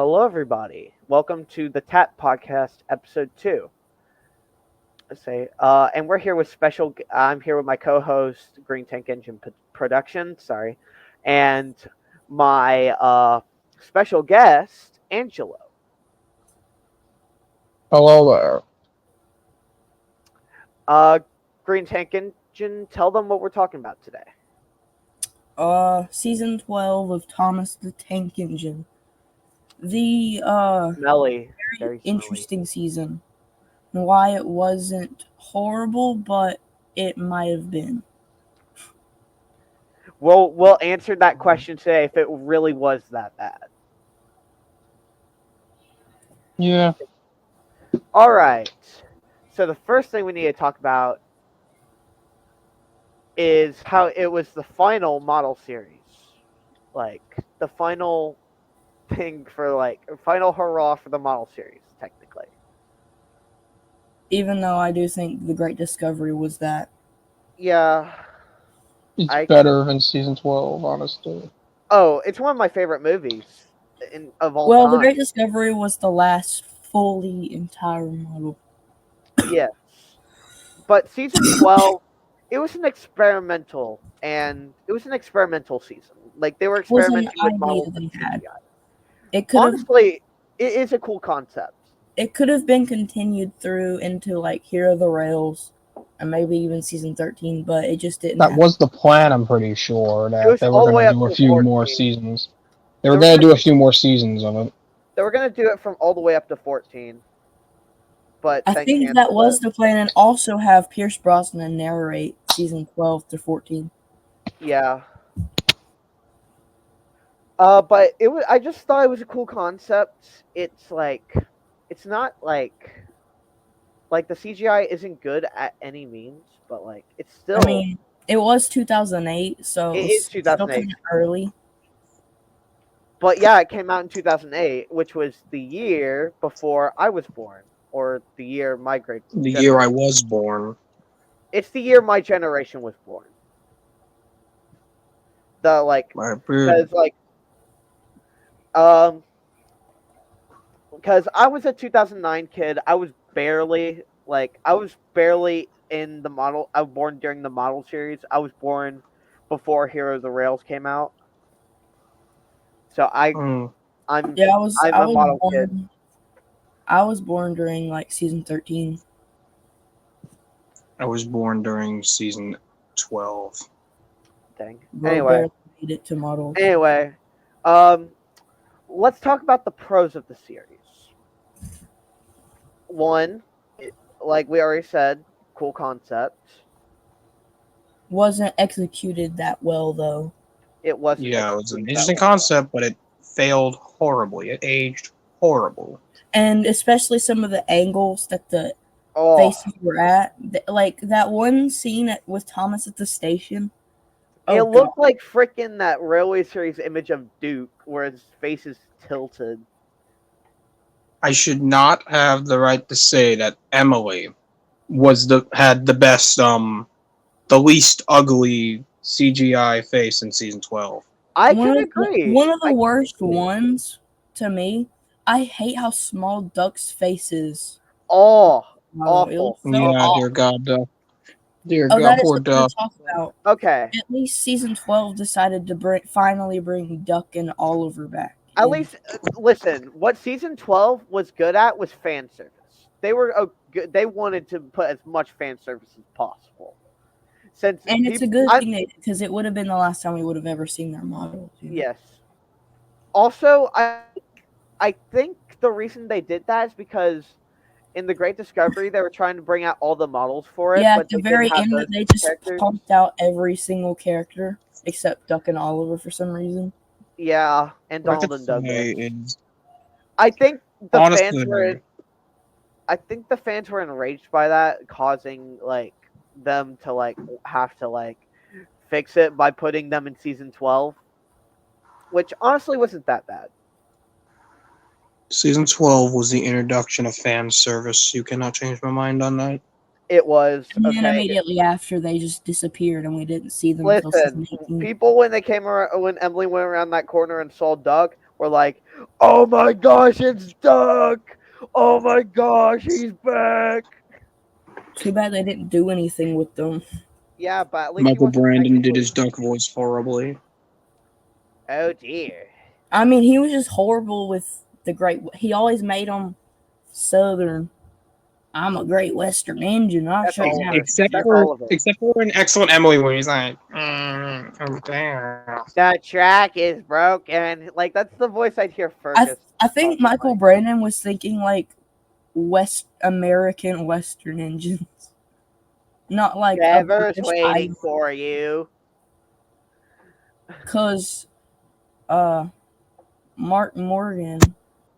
Hello, everybody. Welcome to the TAT Podcast, episode 2. And we're here with I'm here with my co-host, Green Tank Engine Production. Sorry, and my special guest, Angelo. Hello there. Uh, Green Tank Engine, tell them what we're talking about today. Season 12 of Thomas the Tank Engine. The, Smelly, very very interesting season. Why it wasn't horrible, but it might have been. We'll answer that question today if it really was that bad. Yeah. All right. So the first thing we need to talk about is how it was the final model series. Like, the final thing for, final hurrah for the model series, technically. Even though I do think the Great Discovery was that. Yeah. It's better than season 12, honestly. Oh, it's one of my favorite movies of all Well, time. the Great Discovery was the last fully entire model. Yes. But season 12, it was an experimental season. Like, they were experimenting with models and CGI. Honestly, it is a cool concept. It could have been continued through into, like, Hero the Rails, and maybe even season 13, but it just didn't That was the plan, I'm pretty sure, that they were going to do a few more seasons. They were going to do a few more seasons of it. They were going to do it from all the way up to 14. But I think that was the plan, and also have Pierce Brosnan narrate season 12 to 14. Yeah. But I just thought it was a cool concept. It's not like the CGI isn't good at any means, but it's still. I mean, it was 2008, so it is 2008. Still kind of early. But yeah, it came out in 2008, which was the year before I was born, or the year my great. The year I was born. It's the year my generation was born. Because I was a 2009 kid. I was barely in the model. I was born during the model series. I was born before Hero of the Rails came out. So I'm a model kid. I was born during season 13. I was born during season 12. Dang. Anyway, made it to model. Anyway, let's talk about the pros of the series. One, like we already said, cool concept. Wasn't executed that well, though. It wasn't. Yeah, it was an interesting concept, but it failed horribly. It aged horrible. And especially some of the angles that the faces were at. Like that one scene with Thomas at the station. It looked like freaking that Railway Series image of Duke, where his face is tilted. I should not have the right to say that Emily had the best, the least ugly CGI face in season 12. I can agree. One of the worst ones to me. I hate how small Duck's face is. Oh, awful. Dear God, Duck. Dear God, poor Duck. Okay. At least season 12 decided to finally bring Duck and Oliver back. At least, listen, what season 12 was good at was fan service. They wanted to put as much fan service as possible. It's a good thing because it would have been the last time we would have ever seen their model. Yes. Also, I think the reason they did that is because in the Great Discovery they were trying to bring out all the models for it. Yeah, but at the very end they just pumped out every single character except Duck and Oliver for some reason. Yeah, and Donald and Douglas. I think the fans were enraged by that, causing them to have to fix it by putting them in season 12, which honestly wasn't that bad. Season 12 was the introduction of fan service. You cannot change my mind on that. It was. And then immediately after, they just disappeared, and we didn't see them. Listen, people when Emily went around that corner and saw Doug were like, Oh my gosh, it's Duck! Oh my gosh, he's back! Too bad they didn't do anything with them. Yeah, but at least Michael Brandon did his Duck voice horribly. Oh dear. I mean, he was just horrible with the Great. He always made them Southern. I'm a Great Western engine. I'll show you how. Except for an Excellent Emily, where he's like, I'm there. That track is broken. Like that's the voice I'd hear first. I think Michael Brandon was thinking like West American Western engines, not like Trevor's waiting for you. Because Martin Morgan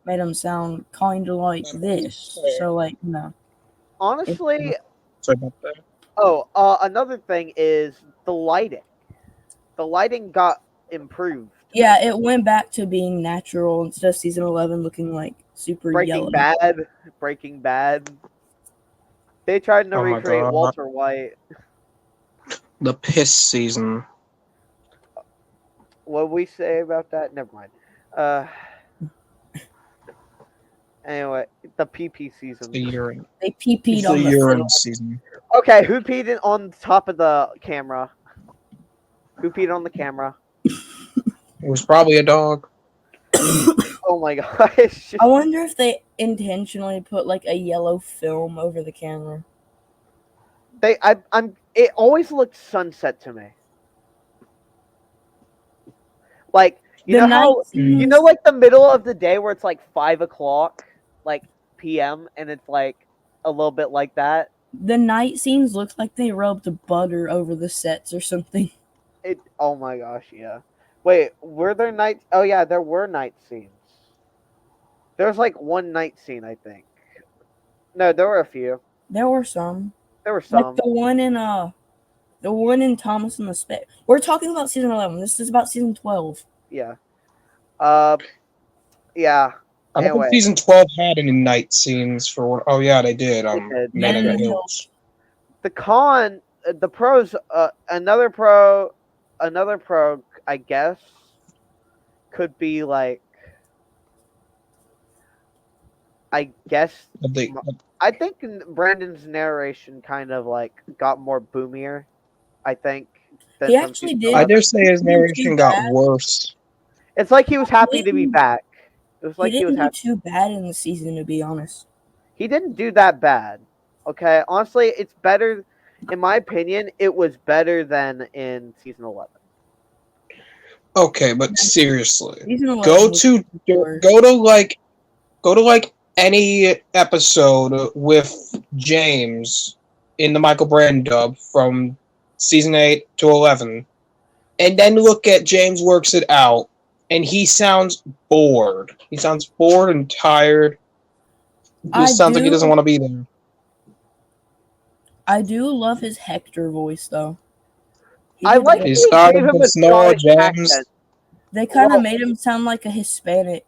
made him sound kind of like this. So like no. Honestly, sorry about that. Oh, another thing is the lighting. The lighting got improved. Yeah, it went back to being natural instead of season 11 looking like super yellow. Breaking Bad. They tried to recreate Walter White. The piss season. What we say about that? Never mind. Anyway, the PP season. The urine. They PP'd on the the urine film. season. Okay, who peed on top of the camera? Who peed on the camera? It was probably a dog. Oh my gosh. I wonder if they intentionally put like a yellow film over the camera. It always looked sunset to me. Like, you know, like the middle of the day where it's like 5:00, like PM, and it's like a little bit like that. The night scenes looked like they rubbed butter over the sets or something. Oh my gosh, yeah. Wait, were there nights? Oh yeah, there were night scenes. There was like one night scene, I think. No, there were a few. There were some. Like the one in Thomas and the Spit. We're talking about season 11. This is about season 12. Yeah. Yeah. I don't think season 12 had any night scenes for. Oh yeah, they did. Man in the Hills. The con, the pros. Another pro, I guess, could be like. I guess. I think Brandon's narration kind of like got more boomier. I think. He actually did. I dare say his narration got worse. It's like he was happy to be back. It was like he didn't do too bad in the season, to be honest. He didn't do that bad. Okay, honestly, it's better. In my opinion, it was better than in season 11. Okay, but seriously, go to any episode with James in the Michael Brandon dub from season 8 to 11, and then look at James Works It Out, and he sounds bored. He sounds bored and tired. It sounds like he doesn't want to be there. I do love his Hector voice, though. He started with Snore James. They kind of made him sound like a Hispanic.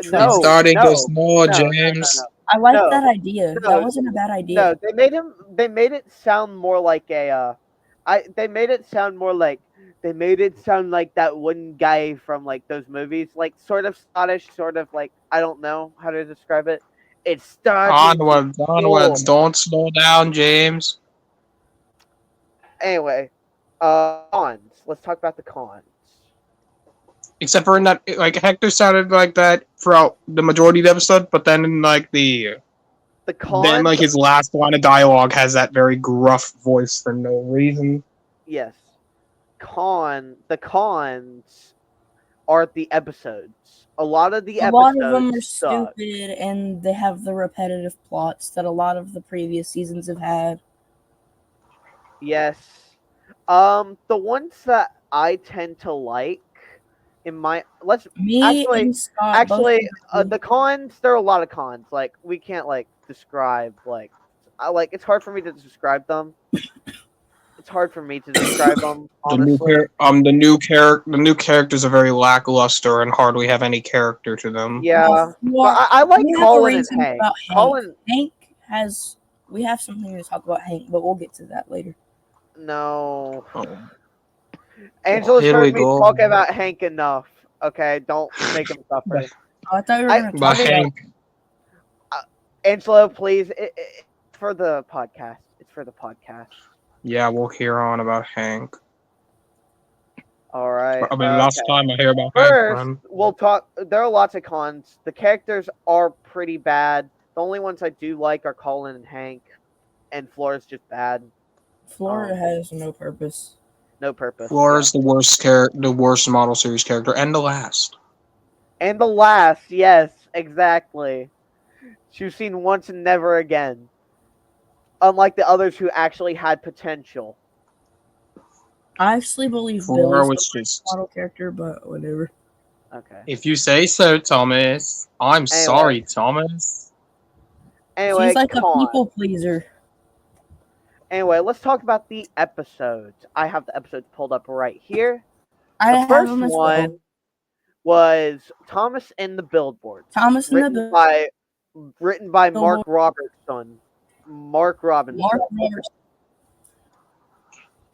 Starting to Snore James. I like that idea. That wasn't a bad idea. No, they made it sound more like a. They made it sound like that one guy from like those movies, like sort of Scottish, sort of like I don't know how to describe it. It starts onwards. Don't slow down, James. Anyway, cons. Let's talk about the cons. Except for in that, like Hector sounded like that throughout the majority of the episode, but then in like the cons, then like his last line of dialogue has that very gruff voice for no reason. Yes. The cons are the episodes. A lot of them are stupid, and they have the repetitive plots that a lot of the previous seasons have had. Yes. The ones that I tend to like the cons, there are a lot of cons. Like we can't like describe it's hard for me to describe them. It's hard for me to describe them. Honestly. The new characters are very lackluster and hardly have any character to them. Yeah, but I like Colin and Hank. We have something to talk about Hank, but we'll get to that later. No. Angela's heard me talk about Hank enough. Okay, don't make him suffer. I thought you were going to talk about Angelo, please. It's for the podcast. It's for the podcast. Yeah, we'll hear on about Hank. All right. Probably the last time I hear about First, Hank. we'll talk. There are lots of cons. The characters are pretty bad. The only ones I do like are Colin and Hank, and Flora's just bad. Flora has no purpose. No purpose. Flora's the worst model series character, and the last. And the last, yes, exactly. She was seen once and never again. Unlike the others who actually had potential. I actually believe Flora Bill was is the just model character, but whatever. Okay. If you say so, Thomas. I'm sorry, Thomas. Anyway, she's like a people pleaser. Anyway, let's talk about the episodes. I have the episodes pulled up right here. The first one was Thomas and the Billboard. Thomas and the Billboard. Written by Mark Robertson. Mark Robinson.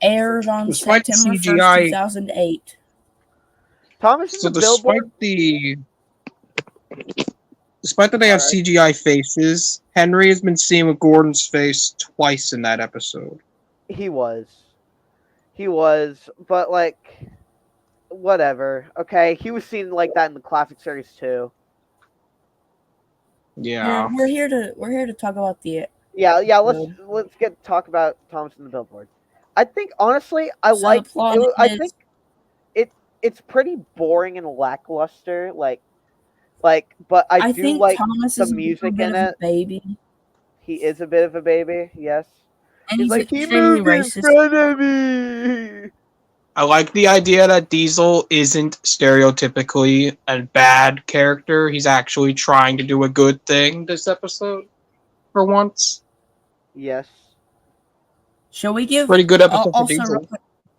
Aired on Despite September CGI, 1st, 2008. Thomas and the Billboard. Despite that they have CGI faces, Henry has been seen with Gordon's face twice in that episode. He was, but like, whatever. Okay, he was seen like that in the classic series too. Yeah, we're here to talk about the. Yeah. Let's talk about Thomas and the Billboard. I think honestly, I think it's pretty boring and lackluster. But I do think like Thomas the music in it. Baby. He is a bit of a baby, yes. And he's like, he moved in front of me. I like the idea that Diesel isn't stereotypically a bad character. He's actually trying to do a good thing this episode, for once. Yes. Shall we give pretty good episode for Diesel?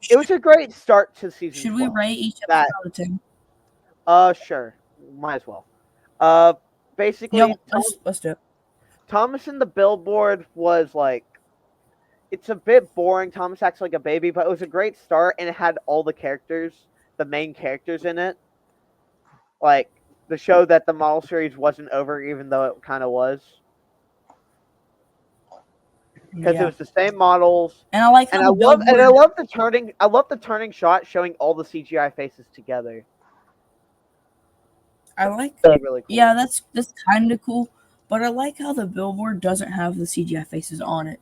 It was a great start to season. Should we rate each episode out of 10? Sure. Might as well. Basically, let's do it. Thomas and the Billboard was like, it's a bit boring. Thomas acts like a baby, but it was a great start, and it had all the characters, the main characters in it. Like, the show that the model series wasn't over, even though it kind of was. Because it was the same models, and I like, I love the turning shot showing all the CGI faces together. I like that. Really cool. Yeah, that's kind of cool, but I like how the Billboard doesn't have the CGI faces on it.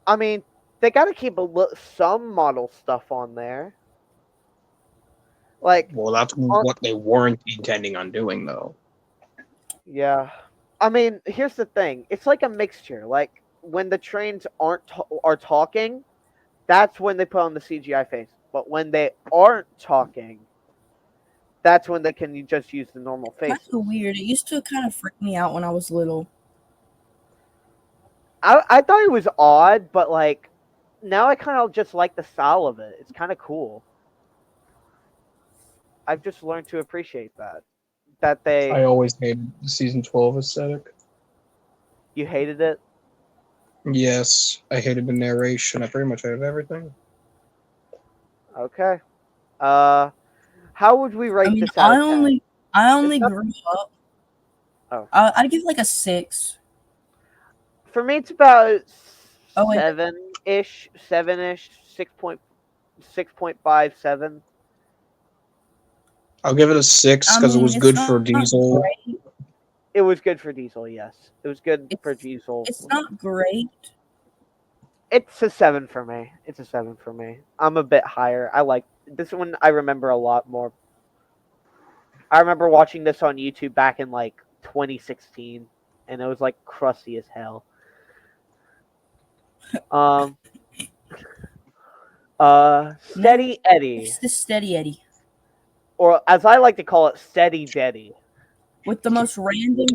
I mean, they got to keep some model stuff on there. Like, well, that's what they weren't intending on doing, though. Yeah. I mean, here's the thing. It's like a mixture. Like, when the trains are talking, that's when they put on the CGI face. But when they aren't talking, that's when they can just use the normal face. That's so weird. It used to kind of freak me out when I was little. I thought it was odd, but like, now I kind of just like the style of it. It's kind of cool. I've just learned to appreciate that. I always hated the season 12 aesthetic. You hated it? Yes, I hated the narration. I pretty much hated everything. Okay. How would we rate this out? I only grew up. Oh. I'd give like a 6. For me, it's about 7-ish, 6.57. I'll give it a 6 because it was good for Diesel. Great. It was good for Diesel, yes. It was good for Diesel. It's not great. It's a 7 for me. I'm a bit higher. I like this one. I remember a lot more. I remember watching this on YouTube back in like 2016, and it was like crusty as hell. Steady Eddie. It's the Steady Eddie. Or as I like to call it, Steady Daddy. With the most random.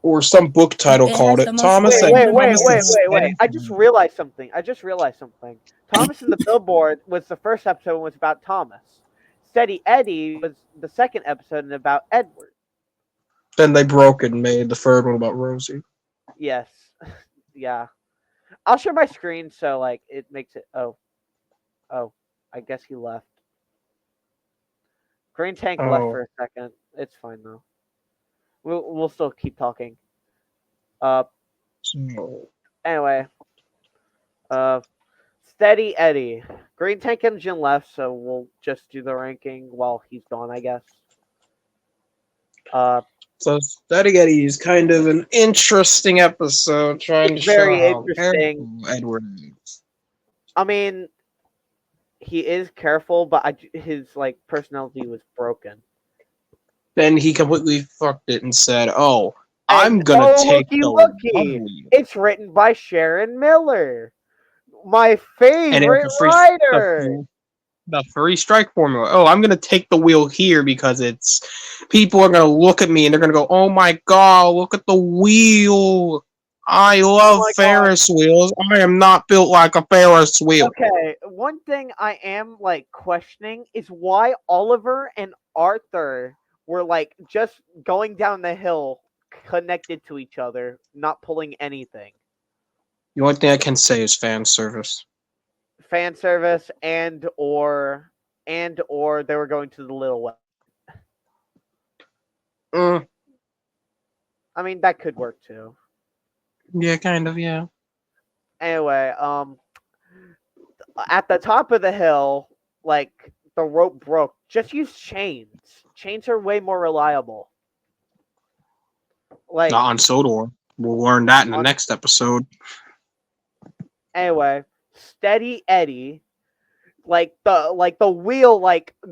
Or some book title called it. Thomas. Wait. I just realized something. Thomas and the Billboard was the first episode and was about Thomas. Steady Eddie was the second episode and about Edward. Then they broke it and made the third one about Rosie. Yes. Yeah. I'll share my screen so like it makes it. Oh. I guess he left. Green Tank left for a second. It's fine though. We'll still keep talking. Anyway. Steady Eddie. Green Tank Engine left, so we'll just do the ranking while he's gone, I guess. So Steady Eddie is kind of an interesting episode, trying to show how careful Edward is. I mean, he is careful, but his personality was broken. Then he completely fucked it and said, "Oh, I'm gonna take looky. It's written by Sharon Miller, my favorite writer." The free strike formula. Oh, I'm gonna take the wheel here because people are gonna look at me and they're gonna go, "Oh my god, look at the wheel! I love Ferris wheels. I am not built like a Ferris wheel." Okay, one thing I am questioning is why Oliver and Arthur were just going down the hill connected to each other, not pulling anything. The only thing I can say is fan service. Fan service and or they were going to the Little West. I mean, that could work too. Yeah, kind of, yeah. Anyway, at the top of the hill, the rope broke. Just use chains. Chains are way more reliable. Not on Sodor. We'll learn that in the next episode. Anyway, Steady Eddie, the wheel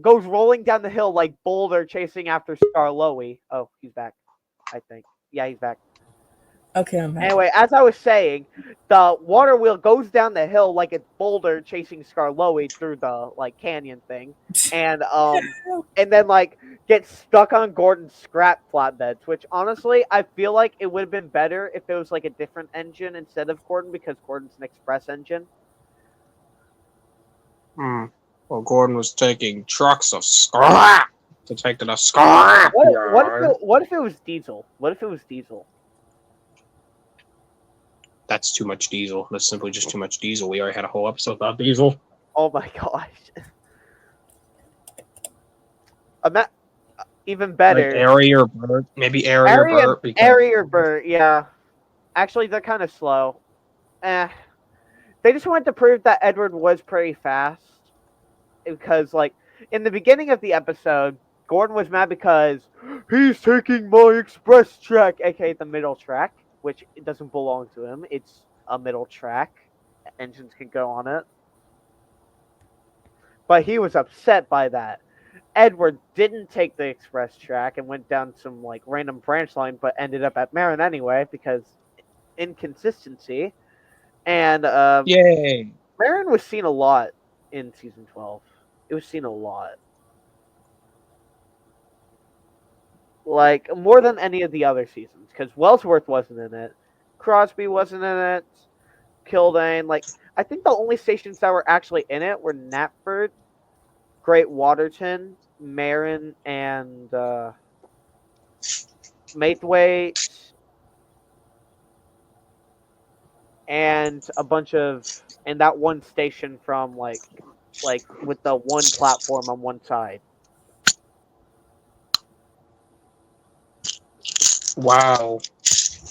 goes rolling down the hill like Boulder chasing after Skarloey. Oh, he's back. I think. Yeah, he's back. Okay, I'm back. Anyway, as I was saying, the water wheel goes down the hill like it's Boulder chasing Skarloey through the canyon thing, and then gets stuck on Gordon's scrap flatbeds. Which honestly, I feel like it would have been better if it was a different engine instead of Gordon, because Gordon's an express engine. Well, Gordon was taking trucks of scrap to take to the scrap. What if it was diesel? What if it was diesel? That's too much diesel. That's simply just too much diesel. We already had a whole episode about diesel. Oh my gosh. Even better. Airy or Bert. Maybe Airy or Bert. Airy or Bert, yeah. Actually, they're kind of slow. They just wanted to prove that Edward was pretty fast. Because, in the beginning of the episode, Gordon was mad because he's taking my express track, aka the middle track. Which it doesn't belong to him. It's a middle track. Engines can go on it. But he was upset by that. Edward didn't take the express track and went down some random branch line, but ended up at Marin anyway because inconsistency. And yay! Marin was seen a lot in season 12. It was seen a lot. More than any of the other seasons, because Wellsworth wasn't in it, Crosby wasn't in it, Kildane. I think the only stations that were actually in it were Knapford, Great Waterton, Marin, and Maithwaite, and and that one station from with the one platform on one side. Wow.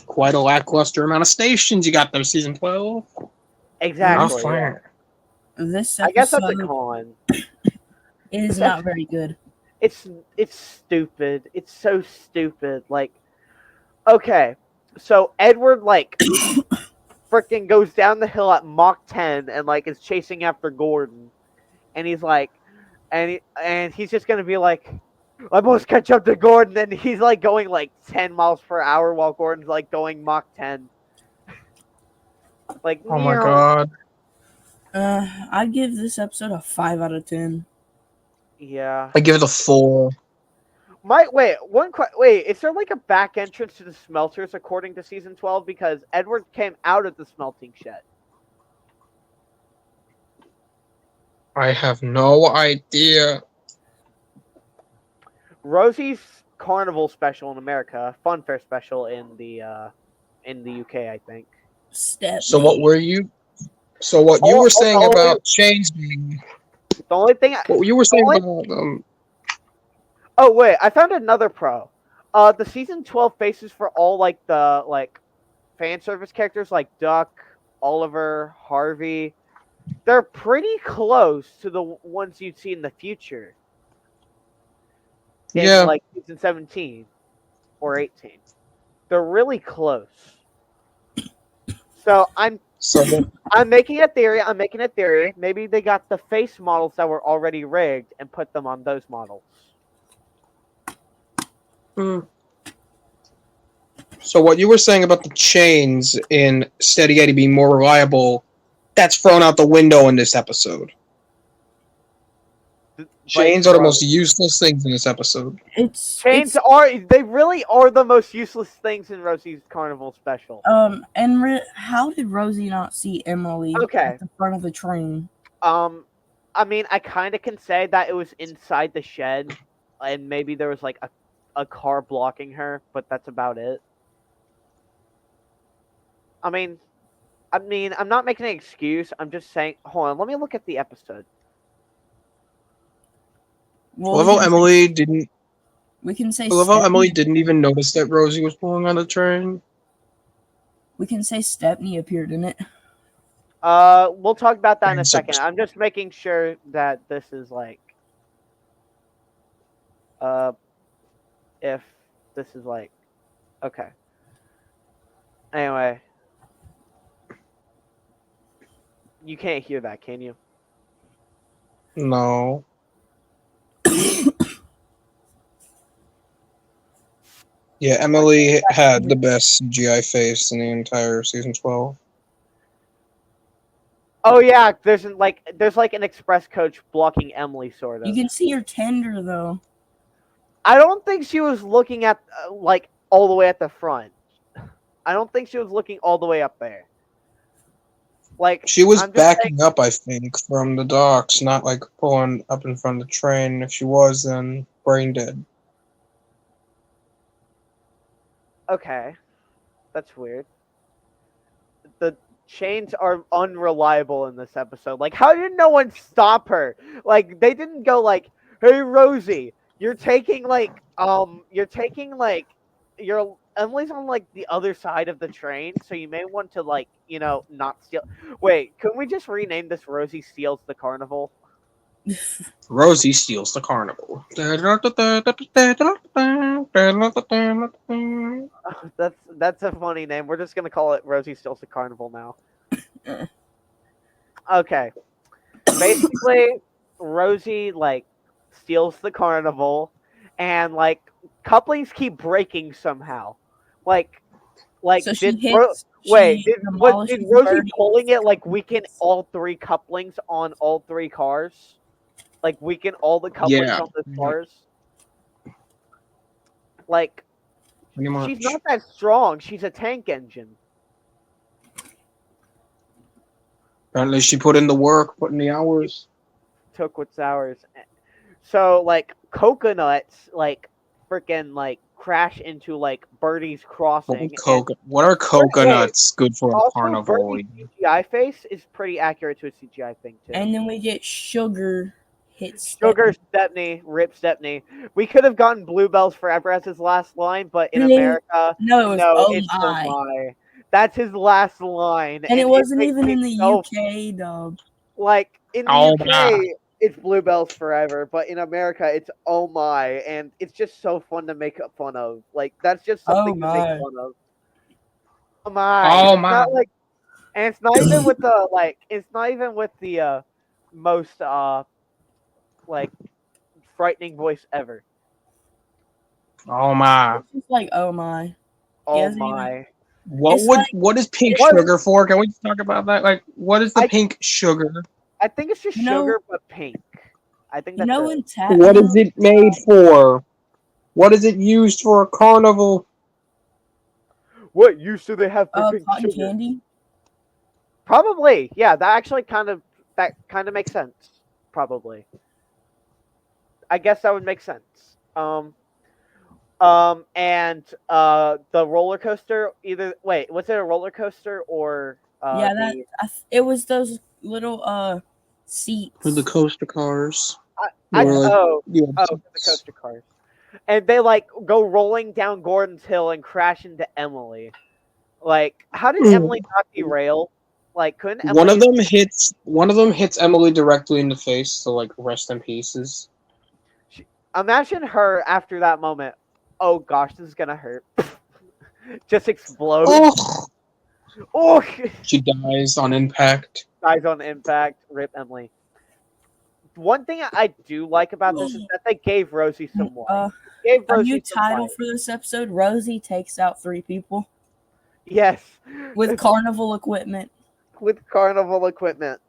Quite a lackluster amount of stations you got there, season 12. Exactly. Yeah. This I guess that's a con. It is not very good. It's stupid. It's so stupid. Okay, so Edward freaking goes down the hill at Mach 10 and is chasing after Gordon, and he's and he's just gonna be I must catch up to Gordon, and he's going 10 miles per hour while Gordon's going Mach 10. Oh my god. I'd give this episode a 5 out of 10. Yeah. I give it a 4. Wait, is there a back entrance to the smelters according to season 12? Because Edward came out of the smelting shed. I have no idea. Rosie's Carnival special in America, Funfair special in the UK, I think. So what were you? So what you were saying about chains being? The only thing what you were saying about Oh wait, I found another pro. The season 12 faces for all like the fan service characters like Duck, Oliver, Harvey. They're pretty close to the ones you'd see in the future. In like season 17 or 18. They're really close. So I'm making a theory. Maybe they got the face models that were already rigged and put them on those models. So what you were saying about the chains in Steady Eddie being more reliable, that's thrown out the window in this episode. Chains are the most useless things in this episode. They really are the most useless things in Rosie's Carnival special. And how did Rosie not see Emily at the front of the train? I mean, I kind of can say that it was inside the shed, and maybe there was like a car blocking her, but that's about it. I mean, I'm not making an excuse. I'm just saying. Hold on, let me look at the episode. Well, Emily didn't. We can say. Emily didn't even notice that Rosie was pulling on the train. We can say Stepney appeared in it. We'll talk about that in a second. I'm just making sure that this is like, if this is like, okay. Anyway, you can't hear that, can you? No. Yeah, Emily had the best CGI face in the entire season 12. Oh yeah, there's like an express coach blocking Emily, sort of. You can see her tender though. I don't think she was looking at like all the way at the front. I don't think she was looking all the way up there. Like she was backing up, I think, from the docks, not like pulling up in front of the train. If she was, then brain dead. Okay, that's weird. The chains are unreliable in this episode. Like, how did no one stop her? Like, they didn't go like, "Hey, Rosie, Emily's on like the other side of the train, so you may want to like, not steal." Wait, can we just rename this Rosie Steals the Carnival? Rosie Steals the Carnival. That's a funny name. We're just gonna call it Rosie Steals the Carnival now. Okay. Basically, Rosie like steals the carnival, and like couplings keep breaking somehow. Like so did Rosie pulling it like weaken all three couplings on all three cars? Like weaken all the couplings on the cars? Like she's not that strong. She's a tank engine. Apparently she put in the work, put in the hours. Took what's ours. So like coconuts like freaking like crash into like Birdie's crossing. What are coconuts good for a carnival? Birdie's CGI face is pretty accurate to a CGI thing too. And then we get Sugar hits Stepney, rip Stepney. We could have gotten Bluebells Forever as his last line, but in America, it's oh my. That's his last line. And it wasn't even in the UK dub. Like in the UK, it's Bluebells Forever, but in America, it's oh my, and it's just so fun to make fun of. Like that's just something to make fun of. Oh my! Oh my! And it's not even with the like. It's not even with the most like frightening voice ever. Oh my! It's just like oh my. Oh my! What is pink sugar for? Can we talk about that? Like, what is the pink sugar? I think it's just sugar, but pink. I think that's what is it made for? What is it used for a carnival? What use do they have for pink cotton sugar? Candy? Probably, yeah. That actually kind of makes sense. Probably, I guess that would make sense. And the roller coaster. Was it a roller coaster or? It was those little seats for the coaster cars. The coaster cars. and they like go rolling down Gordon's hill and crash into Emily. Like, how did Emily not derail? Like, couldn't Emily... One of them hits Emily directly in the face, so like rest in pieces. Imagine her after that moment. Oh gosh, this is gonna hurt. Just explode. Oh, she dies on impact. Dies on impact. Rip Emily. One thing I do like about this is that they gave Rosie some life. A new title for this episode: Rosie takes out 3 people. Yes. With carnival equipment. With carnival equipment.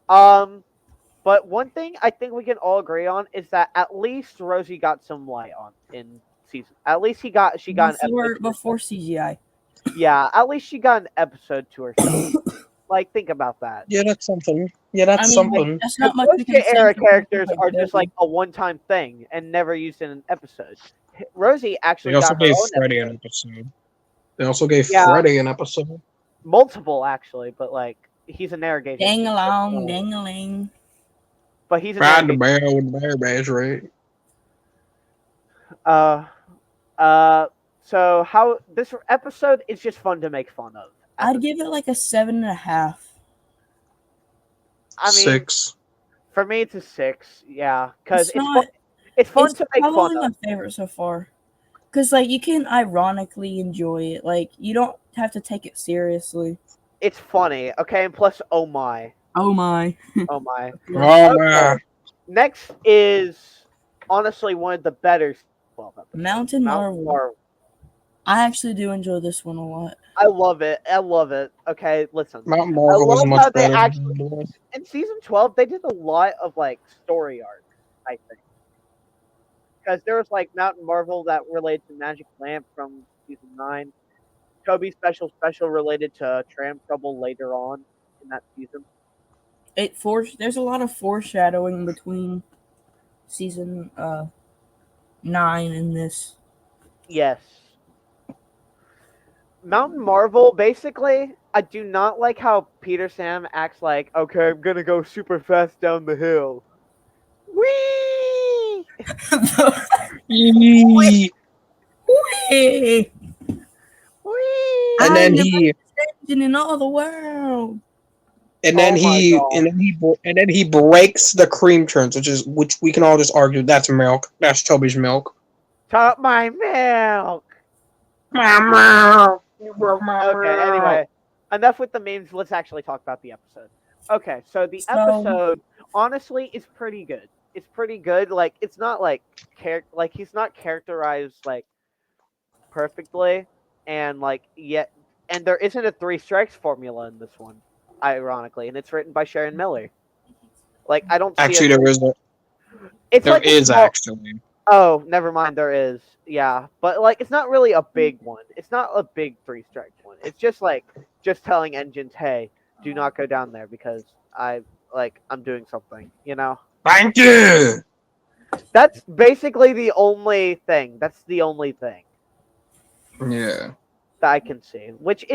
But one thing I think we can all agree on is that at least Rosie got some light on in season. At least she got an episode before CGI. Yeah, at least she got an episode to herself. Like, think about that. Yeah, that's something. Yeah, that's something. Like, that's not much. Era characters are just like a one-time thing and never used in an episode. Rosie actually got her own Freddie an episode. They also gave Freddie an episode. Multiple, actually, but like he's a narrator. Dang-a-long, dang-a-ling. But he's a Ride the barrel with the bear badge, right? So how this episode is just fun to make fun of. I'd give it like a 7.5. I mean, 6. For me, it's a 6. Yeah, because it's fun to make fun of. It's probably my favorite so far. Because like you can ironically enjoy it. Like you don't have to take it seriously. It's funny, okay? And plus, oh my. Oh my. Oh my. Okay. Next is honestly one of the better. Mountain Marvel. I actually do enjoy this one a lot. I love it. Okay, listen. Mountain Marvel was much better. In season 12, they did a lot of like story arc, I think. Because there was like Mountain Marvel that related to Magic Lamp from season 9. Toby special related to Tram Trouble later on in that season. There's a lot of foreshadowing between season 9 and this. Yes. Mountain Marvel, basically, I do not like how Peter Sam acts like, okay, I'm gonna go super fast down the hill. Whee! Whee! And then he in all the world. And then he breaks the cream churns, which we can all just argue that's milk. That's Toby's milk. Top my milk. My milk. Okay, anyway, enough with the memes. Let's actually talk about the episode. Okay, so the episode honestly is pretty good. It's pretty good. Like, it's not like he's not characterized like perfectly, and like yet, and there isn't a 3 strikes formula in this one, ironically, and it's written by Sharon Miller. Like, I don't see actually there is a. It's there like is actually. Oh, never mind. There is. Yeah, but like it's not really a big one. It's not a big 3 strike one. It's just like telling engines, hey, do not go down there because I'm doing something. You know. Thank you. That's basically the only thing. That's the only thing. Yeah. That I can see, which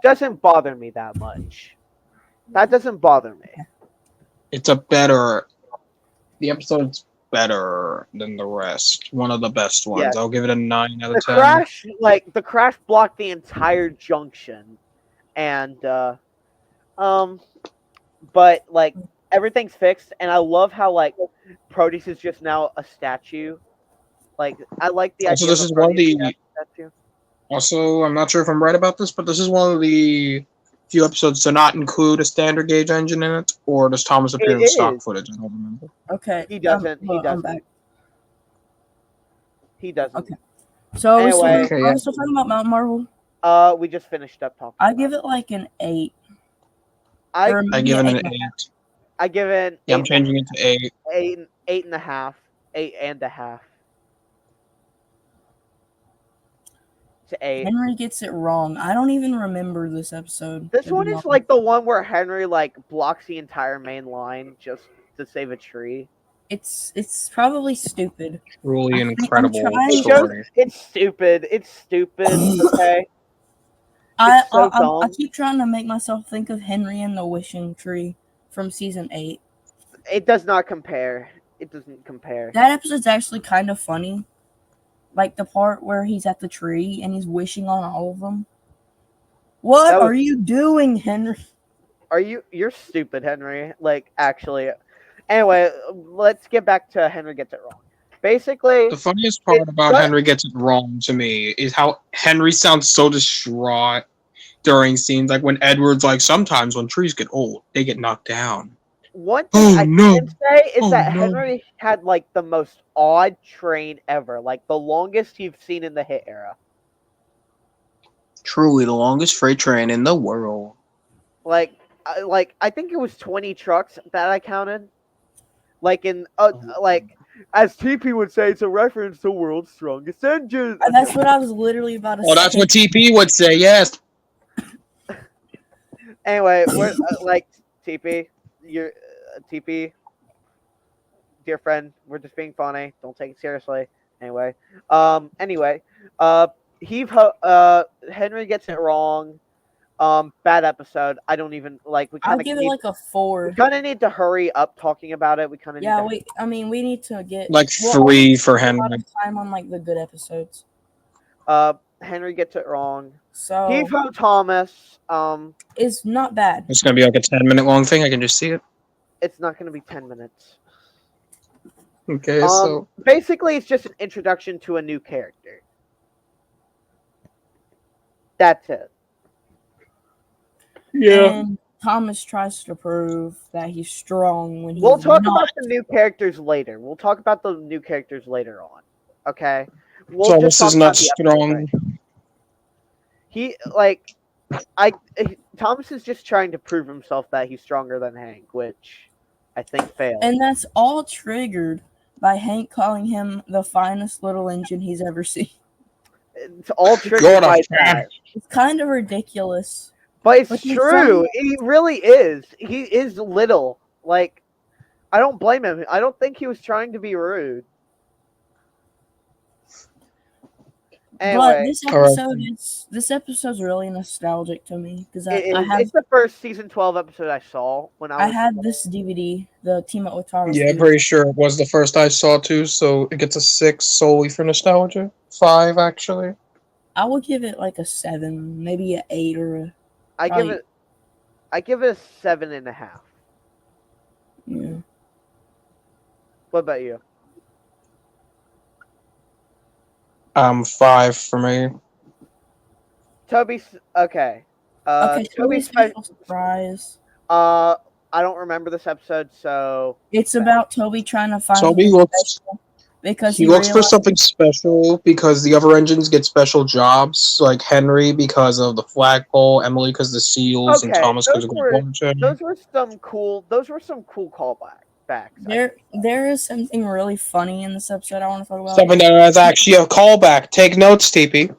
doesn't bother me that much. That doesn't bother me. It's the episode's better than the rest. One of the best ones. Yeah. I'll give it a 9 out of 10. The crash blocked the entire junction, and but like everything's fixed, and I love how like Proteus is just now a statue. Like I like the idea. So this is one of the. Statue. Also, I'm not sure if I'm right about this, but this is one of the few episodes to not include a standard gauge engine in it, or does Thomas appear in stock footage? I don't remember. Okay. He doesn't. He doesn't. Okay. So anyway, are we still talking about Mountain Marvel? We just finished up talking. I give it like an 8. I give it an 8. I give it. Yeah, I'm changing it to 8. 8.5. 8.5. To 8. Henry gets it wrong. I don't even remember this episode. This one is like the one where Henry like blocks the entire main line just to save a tree. It's probably stupid. Really incredible story. It's stupid. Okay. I keep trying to make myself think of Henry and the Wishing Tree from season 8. It does not compare. it doesn't compare. That episode's actually kind of funny. Like the part where he's at the tree and he's wishing on all of them. What are you doing, Henry? You're stupid, Henry. Like, actually. Anyway, let's get back to Henry Gets It Wrong. Basically, the funniest part about Henry Gets It Wrong to me is how Henry sounds so distraught during scenes like when Edward's like, sometimes when trees get old, they get knocked down. One thing I can say is that Henry had like the most odd train ever, like the longest you've seen in the hit era. Truly, the longest freight train in the world. Like I think it was 20 trucks that I counted. Like like as TP would say, it's a reference to world's strongest engine. That's what I was literally about to say. Oh, that's what TP would say. Yes. Anyway, we're like TP. You're TP, dear friend. We're just being funny. Don't take it seriously. Anyway, Henry Gets It Wrong. Bad episode. I don't even like. I'll give it like a 4. We kind of need to hurry up talking about it. We kind of we need to get like 3 for Henry. Time on like the good episodes. Henry Gets It Wrong. So Heath-Ho Thomas. Is not bad. It's gonna be like a 10-minute long thing. I can just see it. It's not gonna be 10 minutes. Okay, so basically, it's just an introduction to a new character. That's it. Yeah. And Thomas tries to prove that he's strong when he's We'll talk not. about the new characters later. We'll talk about the new characters later on. Okay. Thomas is not strong. Thomas is just trying to prove himself that he's stronger than Hank, which I think failed. And that's all triggered by Hank calling him the finest little engine he's ever seen. It's all triggered by that. It's kind of ridiculous. But it's true. He really is. He is little. Like, I don't blame him. I don't think he was trying to be rude. Anyway, but this episode's really nostalgic to me because it's the first season 12 episode I saw when I had this DVD, the Team Up with Thomas. Yeah, I'm pretty sure it was the first I saw too. So it gets a 6 solely for nostalgia. 5 actually. I would give it like a 7, maybe an 8 or a. I give it a 7.5. Yeah. What about you? 5 for me. Toby's okay. Toby's special surprise. I don't remember this episode, so it's about Toby trying to find. Toby looks because he looks for something special because the other engines get special jobs, like Henry because of the flagpole, Emily because of the seals, and Thomas because of the water. Those were some cool callbacks. There is something really funny in this episode I want to talk about. Something that is actually a callback. Take notes, TP.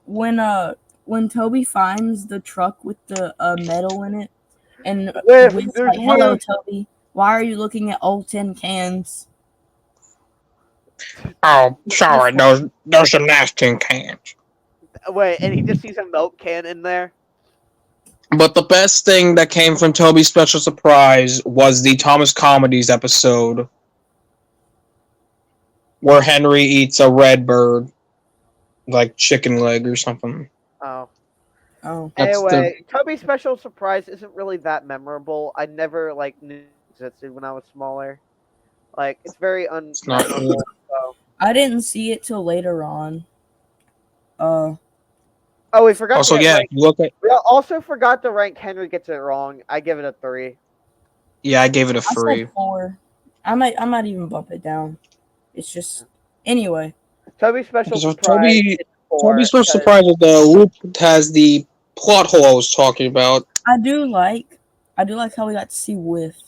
When Toby finds the truck with the metal in it, and Wynn's like, "Hello, Toby. Why are you looking at old tin cans?" Oh, sorry. Those are nice tin cans. Wait, and he just sees a milk can in there. But the best thing that came from Toby's special surprise was the Thomas Comedies episode where Henry eats a red bird, like chicken leg or something. Oh. That's anyway, Toby's special surprise isn't really that memorable. I never knew it existed when I was smaller. Like, it's very unmemorable. So. I didn't see it till later on. Oh, we forgot. Also, we also forgot to rank Henry Gets It Wrong. I give it a 3. Yeah, I gave it a 3. I said 4. I might even bump it down. It's just anyway. Toby's special surprise. Toby's special surprise is the loop has the plot hole I was talking about. I do like how we got to see With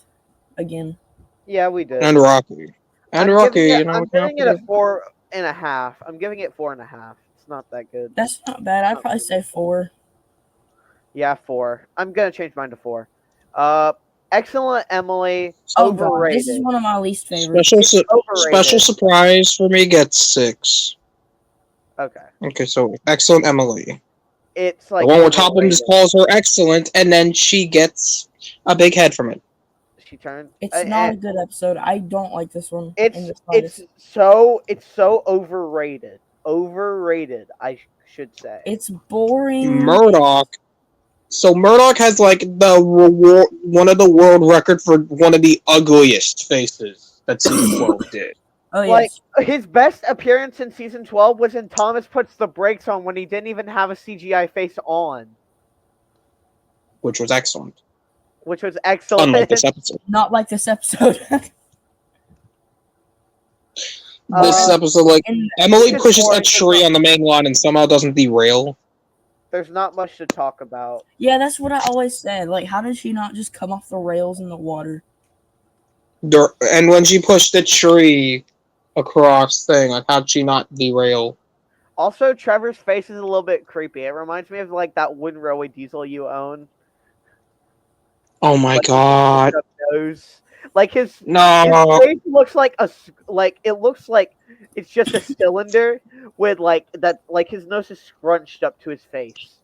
again. Yeah, we did. And Rocky. I'm giving it a 4.5. I'm giving it 4.5. It's not that good. That's not bad. I'd probably say 4. Yeah, 4. I'm gonna change mine to 4. Excellent Emily. Overrated. God, this is one of my least favorites. Special surprise for me gets 6. Okay, so Excellent Emily. It's like the one where Topham just calls her excellent, and then she gets a big head from it. she turned. It's not a good episode. I don't like this one. It's so overrated. Overrated, I should say. It's boring. Murdoch. So Murdoch has like one of the world record for one of the ugliest faces that season 12 did. Oh yes. Like his best appearance in season 12 was in Thomas Puts the Brakes On when he didn't even have a CGI face on. Which was excellent. Unlike this episode. Not like this episode. This episode, like, Emily pushes a tree on the main line and somehow doesn't derail. There's not much to talk about. Yeah, that's what I always said. Like, how did she not just come off the rails in the water? And when she pushed the tree across thing, like, how'd she not derail? Also, Trevor's face is a little bit creepy. It reminds me of, like, that wooden railway diesel you own. Oh my god. Nose. Like his face looks like it looks like it's just a cylinder with his nose is scrunched up to his face.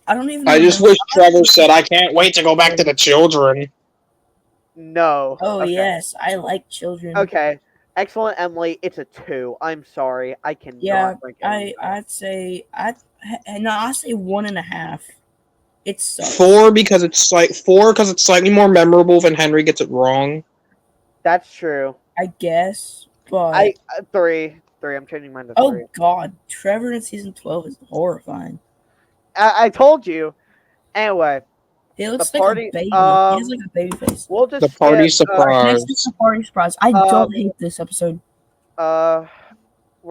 I don't even. I just wish Trevor said, "I can't wait to go back to the children." No. Oh okay. Yes, I like children. Okay, excellent, Emily. It's a 2. I'm sorry, I cannot. Yeah, I'd say 1.5. It's 4 because it's slightly more memorable than Henry gets it wrong. That's true. I guess, but 3. I'm changing mine to 3. Oh God, Trevor in season 12 is horrifying. I told you. Anyway, he looks like a baby. He has like a baby face. We'll just the party surprise. The party surprise. I don't hate this episode. We're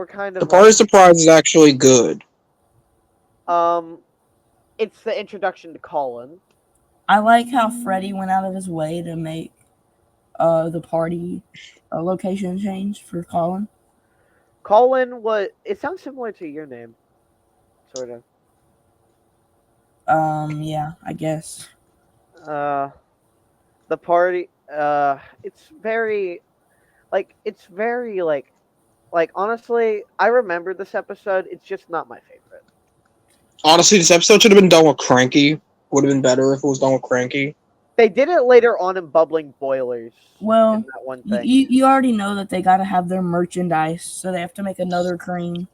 kind of the party surprise is actually good. It's the introduction to Colin. I like how Freddie went out of his way to make the party location change for Colin. Colin it sounds similar to your name. Sort of. Yeah, I guess. The party it's very honestly, I remember this episode, it's just not my favorite. Honestly, this episode should have been done with Cranky. Would have been better if it was done with Cranky. They did it later on in Bubbling Boilers. Well, that one thing. You already know that they got to have their merchandise, so they have to make another cream.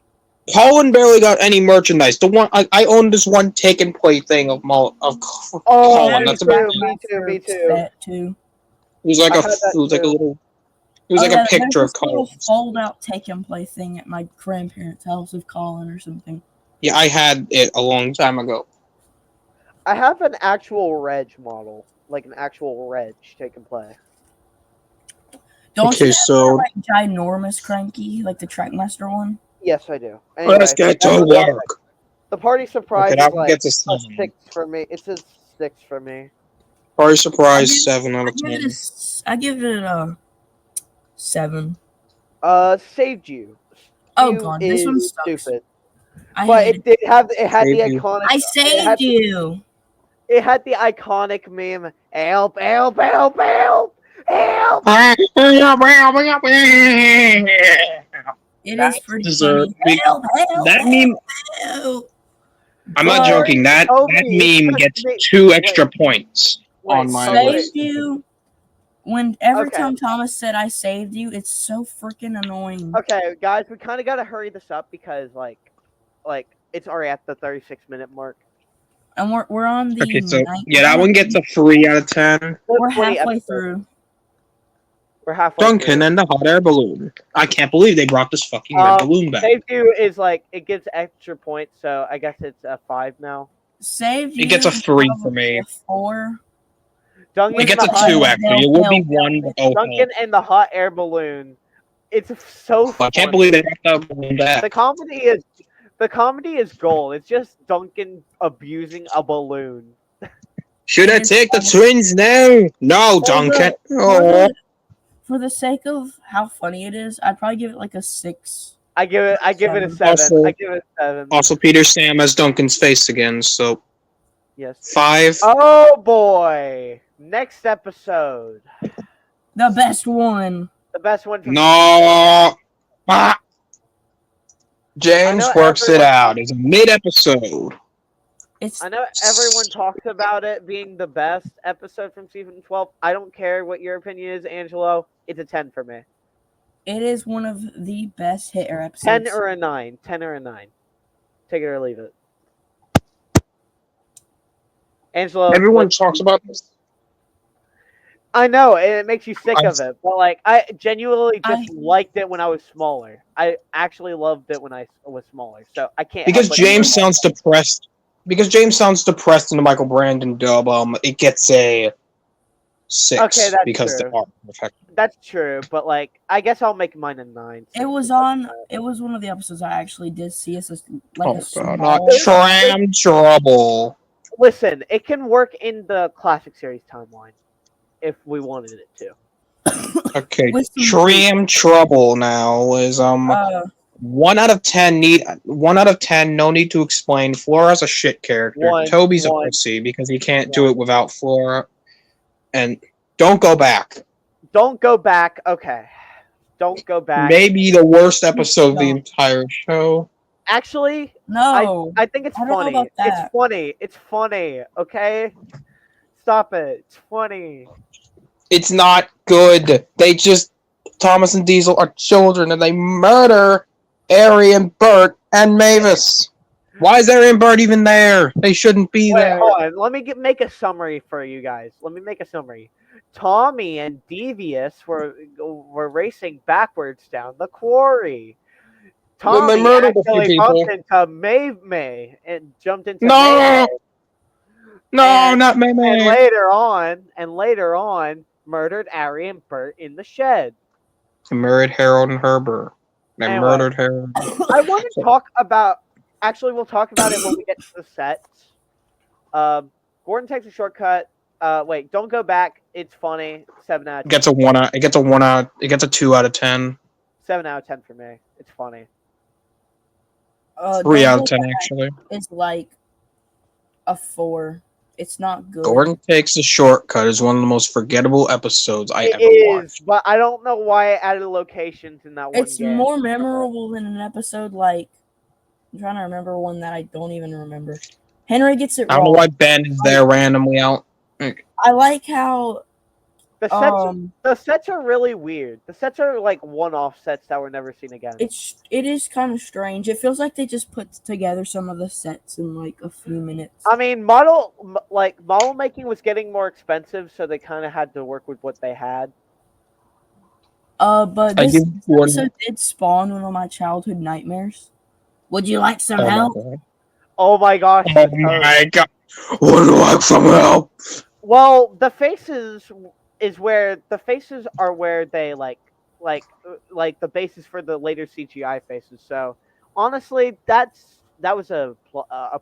Colin barely got any merchandise. The one I own this one take and play thing of Colin. That's about it. Me too. It was like a picture of Colin. Fold out take and play thing at my grandparents' house of Colin or something. Yeah, I had it a long time ago. I have an actual Reg model, like an actual Reg take and play. Don't you have like ginormous Cranky, like the Trackmaster one? Yes, I do. Anyway, let's get to work. The party surprise is like a 6 for me. It's a 6 for me. Party surprise 7 out of 10. I give it a 7. Saved You. Oh god, this one's stupid. But it had the iconic. I saved you. It had the iconic meme. Help! Help! Help! Help! Help! It is pretty funny. Help! Help! That meme. Help! I'm not joking. That meme gets 2 extra points on my list. Saved you. Every time Thomas said I saved you, it's so freaking annoying. Okay, guys, we kind of got to hurry this up because like it's already at the 36-minute mark. And we're on the that one gets a 3 out of 10. We're halfway through. We're halfway Duncan through. And the hot air balloon. I can't believe they brought this fucking red balloon back. Saved You is like it gets extra points, so I guess it's a 5 now. Saved You. It gets a 3 for me. A 4. Duncan it gets a 2 actually. It would be 1, but Duncan and the hot air balloon. It's so funny. I can't believe they brought that balloon back. The comedy is gold. It's just Duncan abusing a balloon. Should I take the twins now? No, Duncan. For the sake of how funny it is, I'd probably give it like a 6. I give it a 7. Also, I give it a 7. Also, Peter Sam has Duncan's face again, so yes. 5. Oh boy! Next episode. The best one. The best one. No. James works it out. It's a mid-episode. I know everyone talks about it being the best episode from season 12. I don't care what your opinion is, Angelo. It's a 10 for me. It is one of the best hitter episodes. 10 or a 9. 10 or a 9. Take it or leave it. Angelo. Everyone talks about this. I know, it makes you sick of it, but like I genuinely just liked it when I was smaller. I actually loved it when I was smaller, so I can't. Because James sounds depressed. Because James sounds depressed in the Michael Brandon dub. It gets a 6. Okay, that's because true. they are perfect. That's true, but like I guess I'll make mine a 9. It was on. It was one of the episodes I actually did see as like a small. Not Tram Trouble. Listen, it can work in the classic series timeline if we wanted it to. Okay, Tram Trouble now is 1 out of 10. 1 out of 10. No need to explain. Flora's a shit character. Toby's a pussy because he can't do it without Flora. And don't go back. Don't go back. Okay. Don't go back. Maybe the worst episode of the entire show. Actually, no. I think it's funny. It's funny. It's funny. Okay? Stop it. It's funny. It's not good. Thomas and Diesel are children and they murder Ari and Bert and Mavis. Why is Ari and Bert even there? They shouldn't be there. Hold on. Let me make a summary for you guys. Let me make a summary. Tommy and Devious were racing backwards down the quarry. Tommy actually bumped into May and jumped into May. No, not May. And later on, murdered Ari and Bert in the shed. They murdered Harold and Herbert. Murdered Harold. I want to talk about. Actually, we'll talk about it when we get to the sets. Gordon takes a shortcut. Wait, don't go back. It's funny. 7 out of 10. It gets a 2 out of 10. 7 out of 10 for me. It's funny. 3 out of 10 actually. It's like a 4. It's not good. Gordon Takes a Shortcut is one of the most forgettable episodes I ever watched. But I don't know why I added locations in that one. It's more memorable than an episode like. I'm trying to remember one that I don't even remember. Henry gets it wrong. I don't know why Ben is there randomly out. I like how the sets are really weird. The sets are like one-off sets that were never seen again. It is kind of strange. It feels like they just put together some of the sets in like a few minutes. I mean, model making was getting more expensive, so they kind of had to work with what they had. But this episode did spawn one of my childhood nightmares. Would you like some help? Oh my gosh! Oh my god! Would you like some help? Well, the faces are where they like the basis for the later CGI faces. So honestly, that was a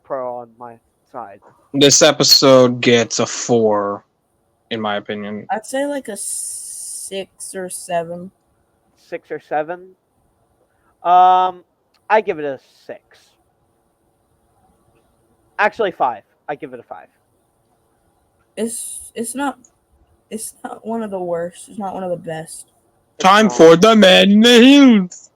pro on my side. This episode gets a 4, in my opinion. I'd say like a 6 or 7. 6 or 7. I give it a 6. Actually, 5. I give it a 5. It's not one of the worst. It's not one of the best. Time for the Man in the Hills.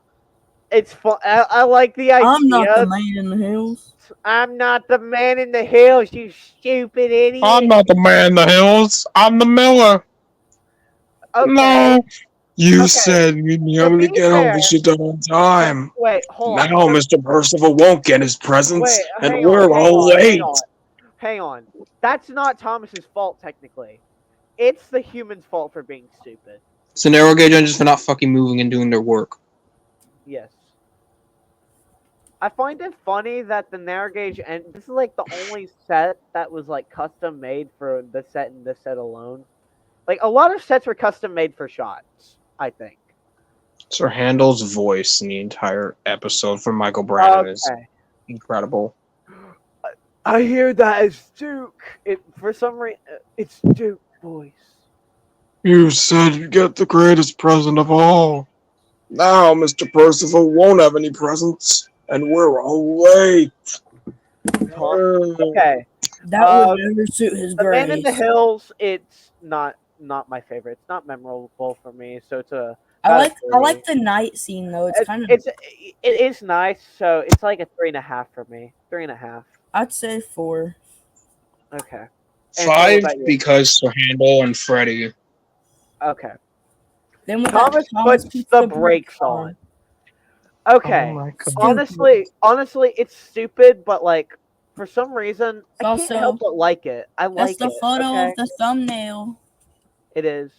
It's fun. I like the idea. I'm not the man in the hills. I'm not the man in the hills, you stupid idiot. I'm not the man in the hills. I'm the miller. Okay. No. You said we'd be able to get home this shit on time. Wait, hold on. Now Mr. Percival won't get his presents, and we're all late. Hang on. That's not Thomas's fault, technically. It's the human's fault for being stupid. It's the narrow gauge engines for not fucking moving and doing their work. Yes. I find it funny that the narrow gauge, and this is like the only set that was like custom made for the set and this set alone. Like a lot of sets were custom made for shots, I think. Sir Handel's voice in the entire episode from Michael Brandon is incredible. I hear that as Duke. For some reason, it's Duke's voice. You said you'd get the greatest present of all. Now Mr. Percival won't have any presents, and we're all late. Okay. That would never suit his grace. The Man in the Hills, it's not my favorite. It's not memorable for me, so it's a... I like the night scene though. It is nice, so it's like a 3.5 for me. 3.5. I'd say 4. Okay. 5 because Handle and Freddy. Okay. Then we Thomas puts the brakes on. Okay. Honestly, it's stupid, but like for some reason I can't help but like it. I like it. That's the photo of the thumbnail. It is.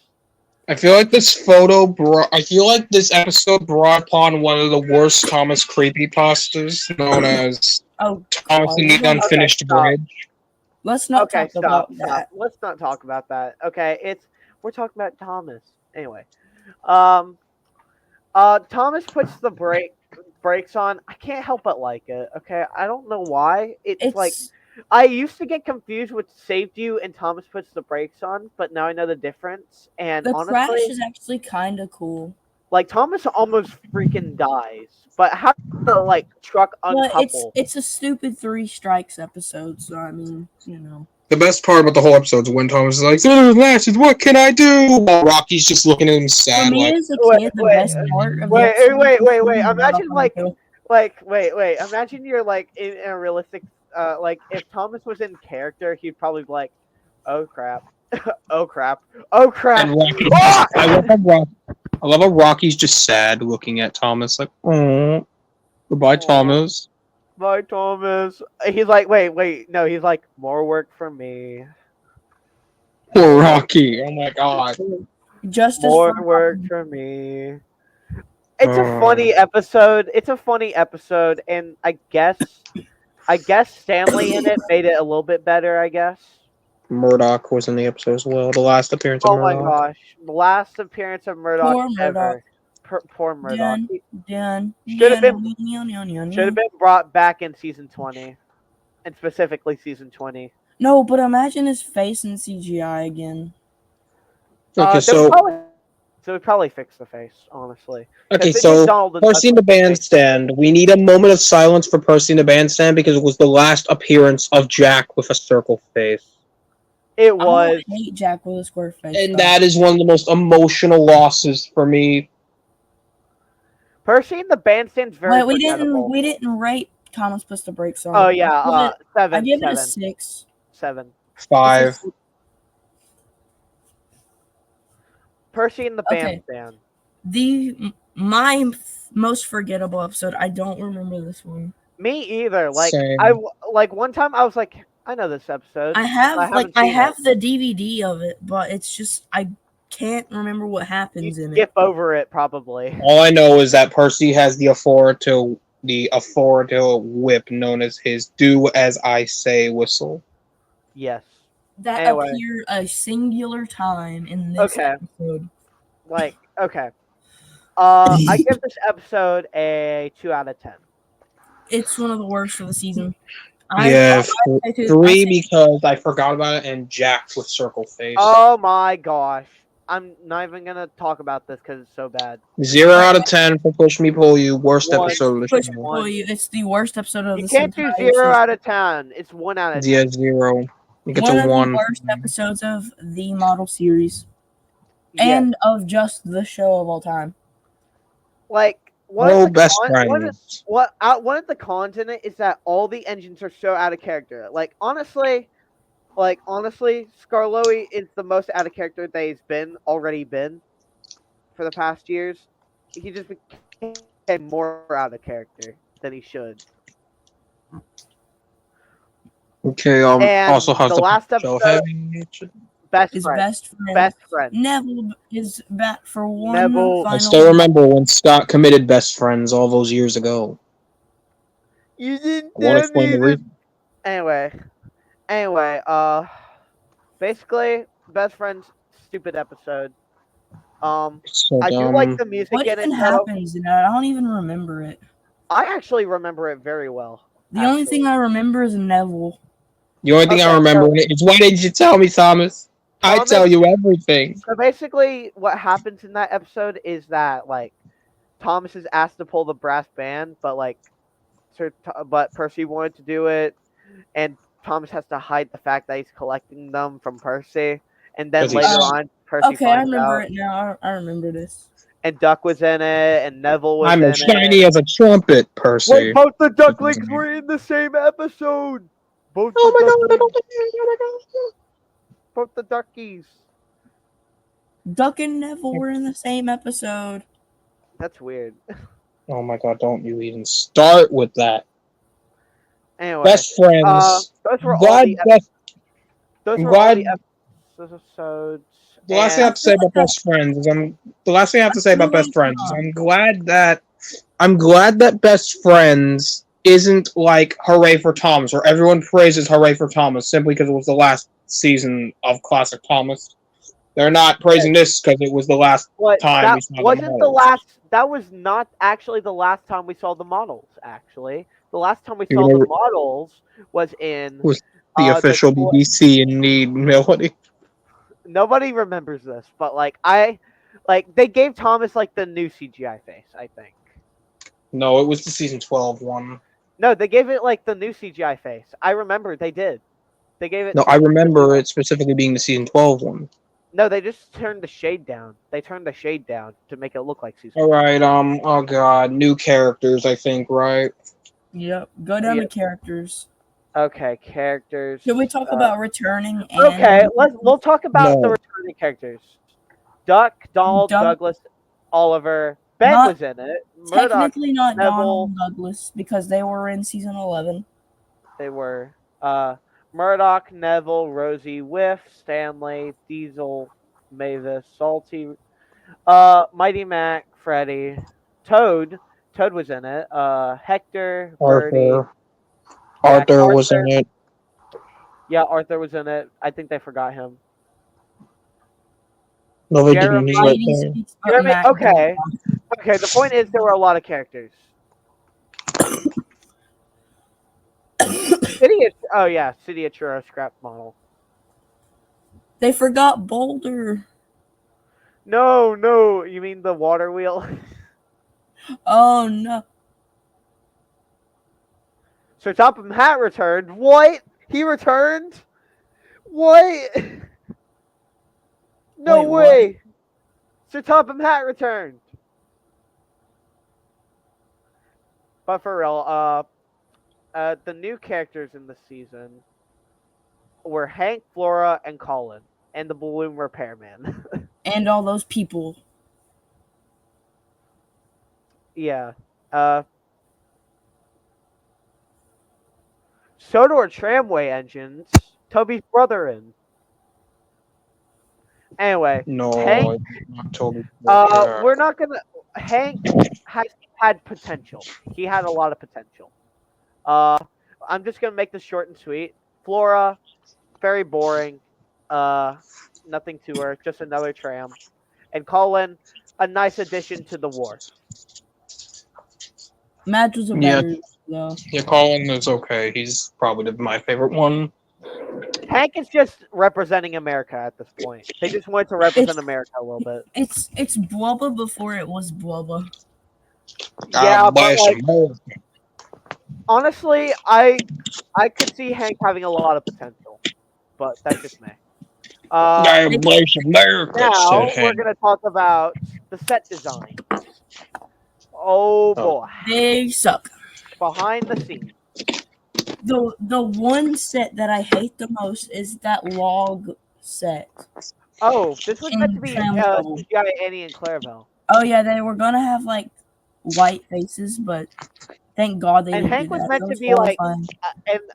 I feel like this episode brought upon one of the worst Thomas creepypastas, known as Thomas and the Unfinished Bridge. Let's not talk about that. Let's not talk about that. Okay, we're talking about Thomas. Anyway. Thomas puts the brakes on. I can't help but like it. Okay, I don't know why. It's like I used to get confused with Saved You and Thomas puts the brakes on, but now I know the difference. And the honestly, crash is actually kind of cool. Like Thomas almost freaking dies, but how the truck uncouple? It's a stupid 3 strikes episode, so I mean, you know. The best part about the whole episode is when Thomas is like, "Lashes, what can I do?" While Rocky's just looking at him sad. For me as a kid, the best part of wait. Imagine you're in a realistic, if Thomas was in character, he'd probably be like, "Oh crap, oh crap, oh crap." And Rocky, I love how Rocky's just sad looking at Thomas, like, "Oh, goodbye, Thomas." Bye, Thomas. He's like, wait, no, he's like, more work for me. Poor Rocky. Oh my god. More work for me. It's a funny episode. And I guess Stanley in it made it a little bit better, I guess. Murdoch was in the episode as well. The last appearance of Murdoch. Oh my gosh. The last appearance of Murdoch ever. Poor Murdoch. Should have been brought back in season 20, and specifically season 20. No, but imagine his face in CGI again. Okay, so we probably fix the face, honestly. Okay, so Percy in the Bandstand. We need a moment of silence for Percy in the Bandstand because it was the last appearance of Jack with a circle face. It was. I hate Jack with a square face. And that is one of the most emotional losses for me. Percy in the Bandstand's very we didn't rate Thomas puts the brakes on. Oh yeah, 7. I give it a 6. 7. 5. Percy in the Bandstand. My most forgettable episode. I don't remember this one. Me either. Same. One time I was like, I know this episode. I have the DVD of it, but it's just I can't remember what happens in it. Skip over it, probably. All I know is that Percy has the authoritative whip known as his "Do As I Say" whistle. Yes. That appeared a singular time in this episode. Okay. I give this episode a 2 out of 10. It's one of the worst of the season. 3 because I forgot about it, and Jack with circle face. Oh my gosh. I'm not even gonna talk about this because it's so bad. 0 out of 10 for Push Me Pull You. Worst episode of the show. Push Me Pull You. It's the worst episode of the season. You can't do 0 out of 10. It's 1 out of 10. Yeah, 0. You get one to 1. Of the worst episodes of the model series, and of just the show of all time. One of the cons in it is that all the engines are so out of character. Honestly, Skarloey is the most out of character that he's already been for the past years. He just became more out of character than he should. Okay, and also have the last episode. Best friend. Neville is back for one. I still remember when Scott committed Best Friends all those years ago. You didn't. I won't explain the reason. Anyway, basically, Best Friends, stupid episode. I do like the music. What even happens in it? I don't even remember it. I actually remember it very well. The only thing I remember is Neville. The only thing I remember is why didn't you tell me, Thomas? I tell you everything. So basically, what happens in that episode is that Thomas is asked to pull the brass band, but Percy wanted to do it, and Thomas has to hide the fact that he's collecting them from Percy, and then later on, Percy finds out. I remember it now. I remember this. And Duck was in it, and Neville was in it. I'm as shiny as a trumpet, Percy. Both the Ducklings were in the same episode. Both Oh my the god! duckies. Both the duckies. Duck and Neville were in the same episode. That's weird. Oh my god! Don't you even start with that. Anyway, Best friends. those were all Glad the best. those I'm were all glad. the episodes. The last thing I have to say about best friends is the last thing I have to say about best friends is I'm glad that best friends isn't like Hooray for Thomas, or everyone praises Hooray for Thomas simply because it was the last season of Classic Thomas. They're not praising this because it was the last time we saw the models. That was not actually the last time we saw the models. Actually, the last time we saw the models was in the official BBC and Need melody. Nobody remembers this, but they gave Thomas like the new CGI face, I think. No, it was the season 12 one. No, they gave it like the new CGI face. I remember they did. They gave it. No, I remember it specifically being the season 12 one. No, they just turned the shade down. They turned the shade down to make it look like season. All right. Oh god, new characters. I think right. Yep. Go down to characters. Okay, characters. Can we talk about returning? Okay, we'll talk about the returning characters. Duck, Donald, Douglas, Oliver. Ben was in it. Murdoch, technically not Neville, Donald and Douglas because they were in season 11. They were Murdoch, Neville, Rosie, Whiff, Stanley, Diesel, Mavis, Salty, Mighty Mac, Freddy, Toad. Toad was in it. Hector, Birdie. Arthur was in it. Yeah, Arthur was in it. I think they forgot him. No, they didn't. Jeremy, okay. The point is there were a lot of characters. City of Churro scrap model. They forgot Boulder. No, you mean the water wheel? Oh no. Sir Topham Hatt returned. What? He returned? What? No way. What? Sir Topham Hatt returned. But for real, the new characters in the season were Hank, Flora, and Colin, and the balloon repairman. And all those people. Yeah. Sodor tramway engines. Toby's brother in. Anyway. No, Hank, not Toby. we're not gonna. Hank had potential. He had a lot of potential. I'm just gonna make this short and sweet. Flora, very boring. Nothing to her. Just another tram. And Colin, a nice addition to the war. Madge was a better, though. Yeah, Colin is okay. He's probably my favorite one. Hank is just representing America at this point. They just wanted to represent America a little bit. It's Bubba before it was Bubba. Yeah, but honestly, I could see Hank having a lot of potential, but that's just me. God bless America. Now we're gonna talk about the set design. Oh boy, they suck. Behind the scenes. The one set that I hate the most is that log set. Oh, this was meant to be CGI Annie and Clarabelle. Oh yeah, they were gonna have like white faces, but thank God they didn't. And Hank do was that. meant to be like, and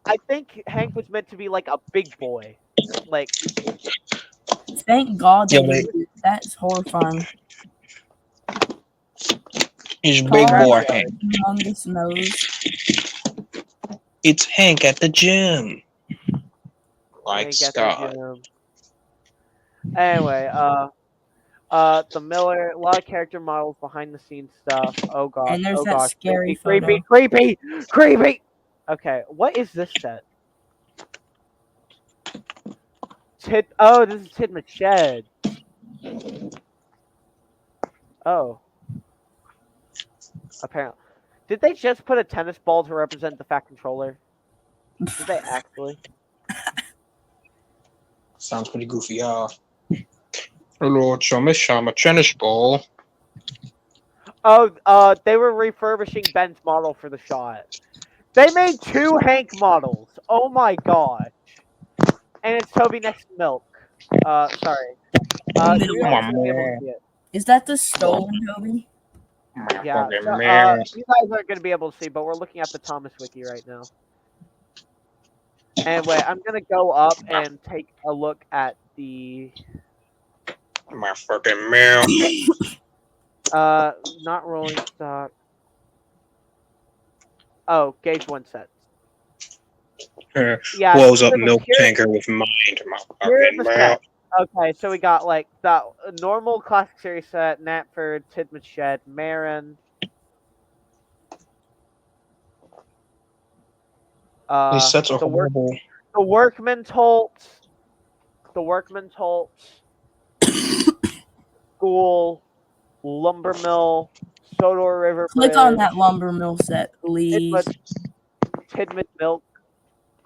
I think Hank was meant to be like a big boy, like. Thank God they didn't do that. That's horrifying. He's big boy Hank. On this nose. It's Hank at the gym. Like Scott. Anyway, the Miller, a lot of character models, behind the scenes stuff. Oh god. And there's that gosh, scary creepy. Okay, what is this set? This is Tidmouth Shed. Oh. Apparently. Did they just put a tennis ball to represent the Fat Controller? Did they actually? Sounds pretty goofy, Hello, Shama tennis ball. Oh, they were refurbishing Ben's model for the shot. They made 2 Hank models. Oh my gosh. And it's Toby next to Milk. Sorry. You guys are gonna be able to see it. Is that the stolen Toby? Yeah. So, you guys aren't gonna be able to see, but we're looking at the Thomas Wiki right now. Anyway, I'm gonna go up and take a look at the. My fucking mail. Not rolling stock. Oh, gauge 1 set. Yeah. Blows up milk tanker with mind. My fucking mail. Okay, so we got like the normal classic series set, Natford, Tidmouth Shed, Marin. These sets are horrible. The Workman's Holt. School, Lumber Mill, Sodor River Bridge. Click on that Lumber Mill set, please. Tidmouth Milk,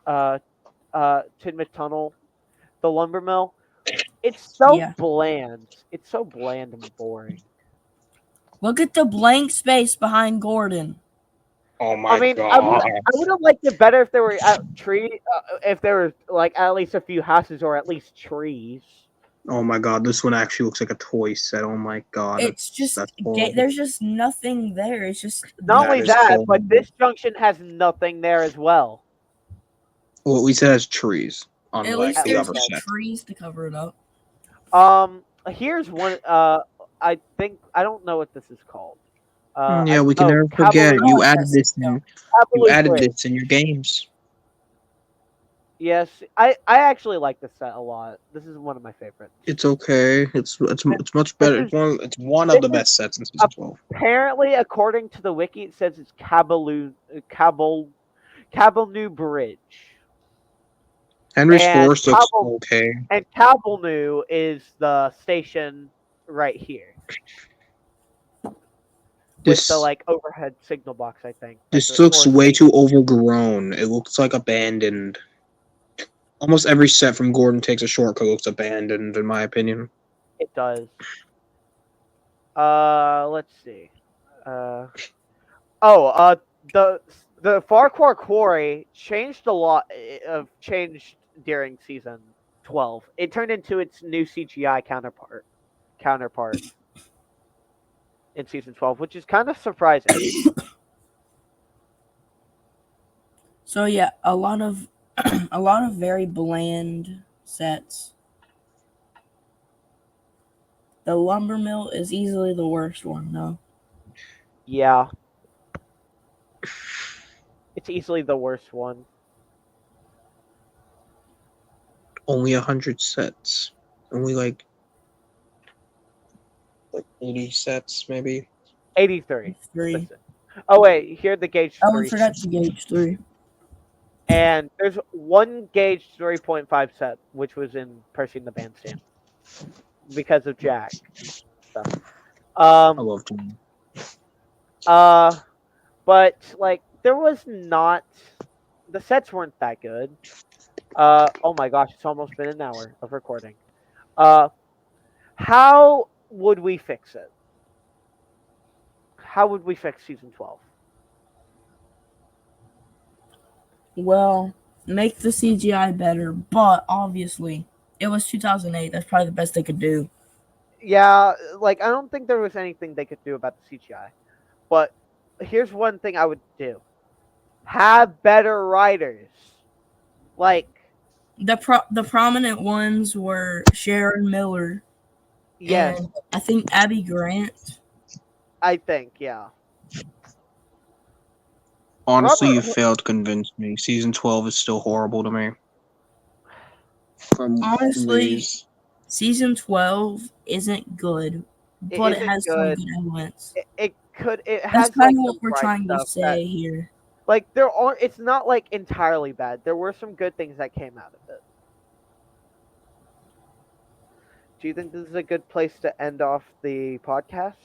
Tidmouth Tunnel, the Lumber Mill. It's so bland. It's so bland and boring. Look at the blank space behind Gordon. Oh my god! I would have liked it better if there were if there were like at least a few houses or at least trees. Oh my god! This one actually looks like a toy set. Oh my god! It's just there's just nothing there. It's just not only that, but this junction has nothing there as well. Well, at least it has trees. At least there's trees to cover it up. Here's one. I think I don't know what this is called. Yeah, we can never forget. You added this in. You added this in your games. Yes, I actually like this set a lot. This is one of my favorites. It's okay. It's much better. It's one of the best sets in season 12. Apparently, according to the wiki, it says it's Cabalnu Bridge. Henry's Forest looks okay. And Cabalnu is the station right here. With the like overhead signal box, I think. This looks way too overgrown. It looks like abandoned. Almost every set from Gordon Takes a Shortcut looks abandoned, in my opinion. It does. Let's see. The Farquhar Quarry changed a lot. Changed during season 12. It turned into its new CGI counterpart in season 12, which is kind of surprising. So yeah, a lot of very bland sets. The Lumber Mill is easily the worst one, though. Yeah. It's easily the worst one. Only 100 sets. Only like 80 sets, maybe. 83. Oh wait, here the gauge 3. Oh, we forgot the gauge 3. And there's one gauge 3.5 set, which was in Percy and the Bandstand. Because of Jack. So. I love him. But like there was not the sets weren't that good. Oh my gosh, it's almost been an hour of recording. How would we fix it? How would we fix season 12? Well, make the CGI better, but obviously it was 2008. That's probably the best they could do. Yeah, like I don't think there was anything they could do about the CGI. But here's one thing I would do. Have better writers. Like the prominent ones were Sharon Miller. Yes. And I think Abby Grant. I think, yeah. Honestly, you failed to convince me. Season 12 is still horrible to me. Honestly, season 12 isn't good, but it has some good elements. It has. That's kind of what we're trying to say here. Like it's not like entirely bad. There were some good things that came out of it. Do you think this is a good place to end off the podcast?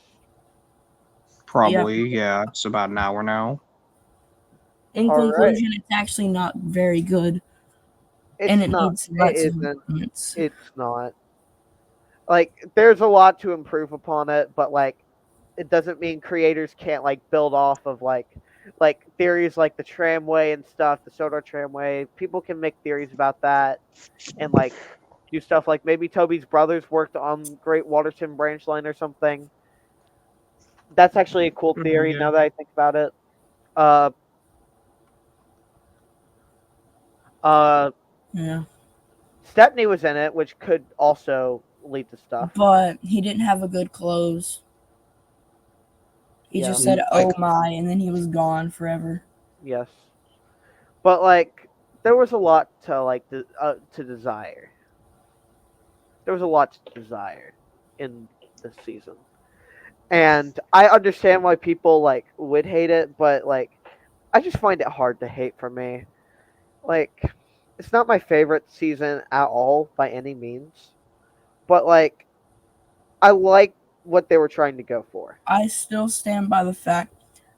Probably, yeah. It's about an hour now. In conclusion, it's actually not very good. And it needs lots of improvements. It's not. Like, there's a lot to improve upon it, but, like, it doesn't mean creators can't, like, build off of, like, like theories like the tramway and stuff, the Sodor tramway. People can make theories about that and like do stuff like maybe Toby's brothers worked on Great Waterton Branch Line or something. That's actually a cool theory now that I think about it. Yeah. Stepney was in it, which could also lead to stuff. But he didn't have a good close. He just said, "Oh my," and then he was gone forever. Yes, but like there was a lot to like to desire. There was a lot to desire in this season, and I understand why people like would hate it, but like I just find it hard to hate for me. Like it's not my favorite season at all by any means, but like I like what they were trying to go for. I still stand by the fact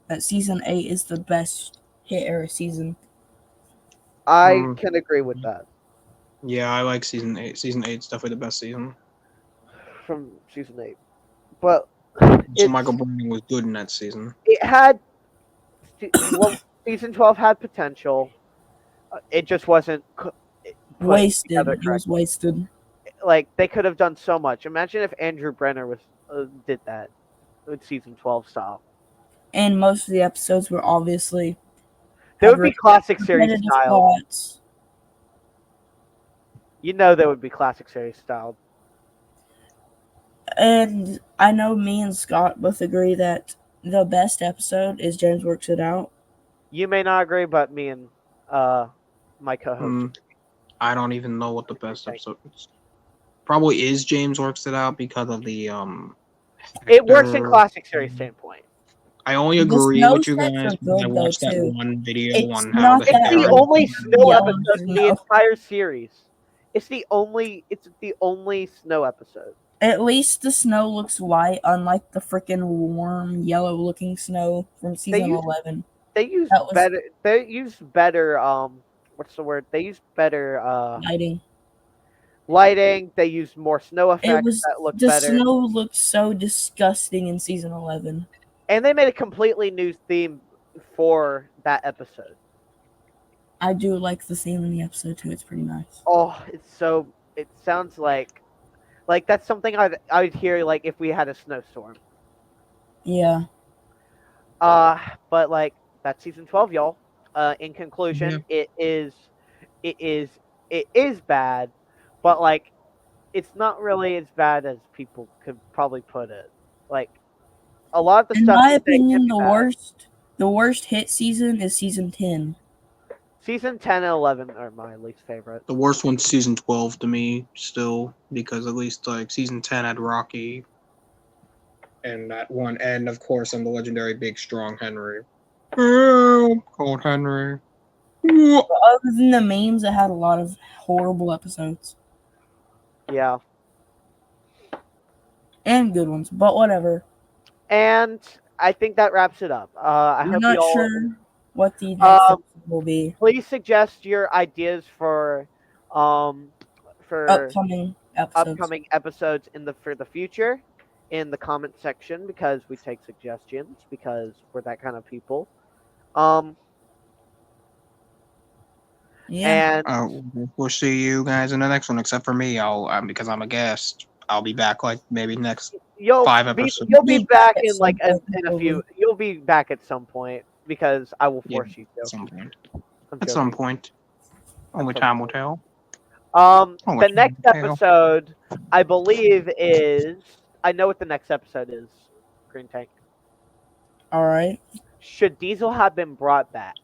that season 8 is the best hit era season. I can agree with that. Yeah, I like season 8. Season 8 is definitely the best season. From season 8. But so Michael Brandon was good in that season. It had well, season 12 had potential. It just wasn't wasted. It was wasted. Like they could have done so much. Imagine if Andrew Brenner was did that with season 12 style. And most of the episodes were obviously they would be classic series style. Plots. You know they would be classic series style. And I know me and Scott both agree that the best episode is James Works It Out. You may not agree, but me and my co-host. I don't even know what the best episode is. Probably is James Works It Out because of the It works in classic series standpoint. I only agree with you guys because I watched that one video on how it's the only snow episode in the entire series. It's the only snow episode. At least the snow looks white, unlike the freaking warm yellow-looking snow from season 11. They use better. They use better. What's the word? They use better lighting. They use more snow effects that look better. The snow looked so disgusting in season 11. And they made a completely new theme for that episode. I do like the theme in the episode too. It's pretty nice. Oh, it sounds like that's something I'd hear like if we had a snowstorm. Yeah. But like that's season 12, y'all. In conclusion, it is bad, but like it's not really as bad as people could probably put it. Like a lot of the stuff. In my opinion, the worst hit season is season 10. Season 10 and 11 are my least favorite. The worst one's season 12 to me still, because at least like season 10 had Rocky. And that one, and of course, I'm the legendary Big Strong Henry. Cold Henry. But other than the memes, it had a lot of horrible episodes. Yeah. And good ones, but whatever. And I think that wraps it up. I'm not sure what the next episode will be. Please suggest your ideas for upcoming episodes for the future in the comment section, because we take suggestions because we're that kind of people. Yeah. And we'll see you guys in the next one. Except for me, I'll because I'm a guest. I'll be back like maybe next 5 episodes. You'll be back in like in a few. You'll be back at some point because I will force you to. At some point. Only time will tell. The next episode, I believe, is. I know what the next episode is. Green Tank. All right. Should Diesel have been brought back?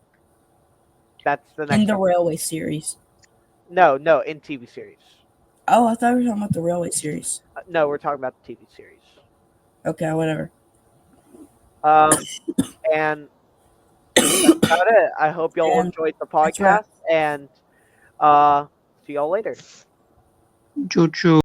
That's the next. In the Railway series. No, in TV series. Oh, I thought we were talking about the Railway series. No, we're talking about the TV series. Okay, whatever. And that's about it. I hope y'all enjoyed the podcast, and see y'all later. Choo choo.